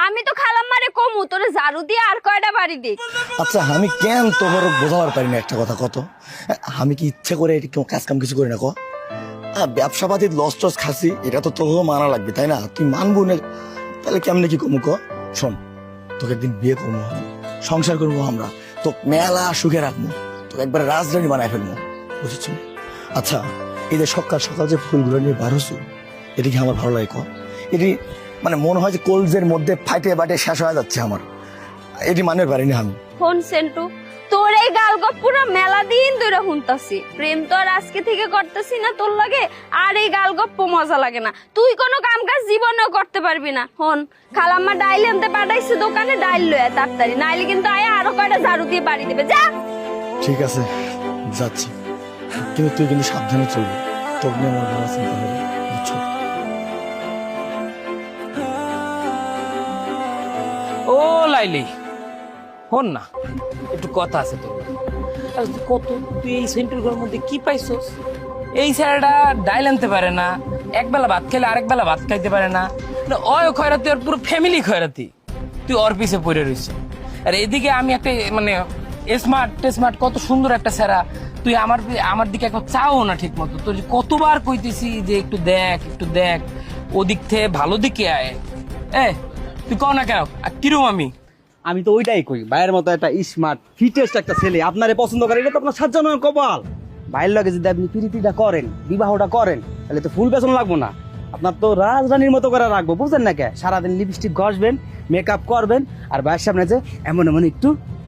আমি তো খালাম্মারে কমু তোরে ঝাড়ু দিয়ে আর কয়টা বাড়ি দিক। আচ্ছা আমি কেন তোমার বোঝাবার পারি না একটা কথা কত, আমি কি ইচ্ছে করে এটি কাজ কাম কিছু করি না ক? ব্যবসা পাতির লস টস খাসি এটা তো তোকেও মানা লাগবে তাই না? তুই মানবো না তাহলে কেমনে কি কমু ক? শোন, তোকে একদিন বিয়ে করবো, সংসার করবো, আমরা তো মেলা সুখে রাখবো, তোকে একবার রাজধানী বানায় ফেলবো, বুঝেছ? আচ্ছা এই যে সকাল সকাল যে ফুলগুলো নিয়ে বার হচ্ছু, এটি কি আমার ভালো লাগে ক? এটি মানে মনে হয় যে কলজের মধ্যে ফাইটে বাটে শেষ হয়ে যাচ্ছে আমার, এটি মানের পারিনি আমি। ফোন সেন্টু তোর এই গালগপ পুরো মেলা দিন ধরে শুনতাছি, প্রেম তো আর আজকে থেকে করতেছি না তোর লাগে, আর এই গালগপ্প মজা লাগে না। তুই কোনো কাম কাজ জীবনেও করতে পারবি না। হন খালাম্মা ডাইল আনতে পাঠাইছে দোকানে, ডাইল লয়ে তাড়াতাড়ি, নাইলে কিন্তু আয়া আরো কয়টা ঝাড়ু দিয়ে বাড়ি দিবে। যা। ঠিক আছে যাচ্ছি, কিন্তু তুই কিন্তু সাবধানে চলবি, তোর নিয়ে আমার ভালো চিন্তা হবে, বুঝছো? ও লাইলি হন না, একটু কথা আছে তোর। আর কত তুই এই সেন্টার মধ্যে কি পাইছস? এই ছেলেটা ডাইল আনতে পারে না, একবেলা ভাত খেলে আরেক বেলা ভাত খাইতে পারে না, অয় খয়রাতি ওর পুরো ফ্যামিলি খয়রাতি, তুই ওর পিছে পড়ে রইছ। আর এদিকে আমি একটা মানে স্মার্ট কত সুন্দর একটা ছেড়া, তুই আমার দিকে একবার চাও না ঠিক মতো। তোর কতবার কইতেছি যে একটু দেখ ওদিক থেকে ভালো দিকে আয়। তুই কও না কেন? আর কিরম আমি তো ওইটাই কই, ভাইয়ের মতো একটা স্মার্ট ফিটেস্ট একটা ছেলে আপনারে পছন্দ করে, এটা তো আপনার সাজ্জানোর কপাল। ভাইয়ের লগে যদি আপনি প্রীতিটা করেন, বিবাহটা করেন, তাহলে তো ফুল বেতন লাগবো না, আপনার তো রাজরানীর মতো করে রাখবো, বুঝলেন না? কে সারাদিন লিপস্টিক ঘষবেন, মেকআপ করবেন, আর ভাইয়ের সামনে যে এমন একটু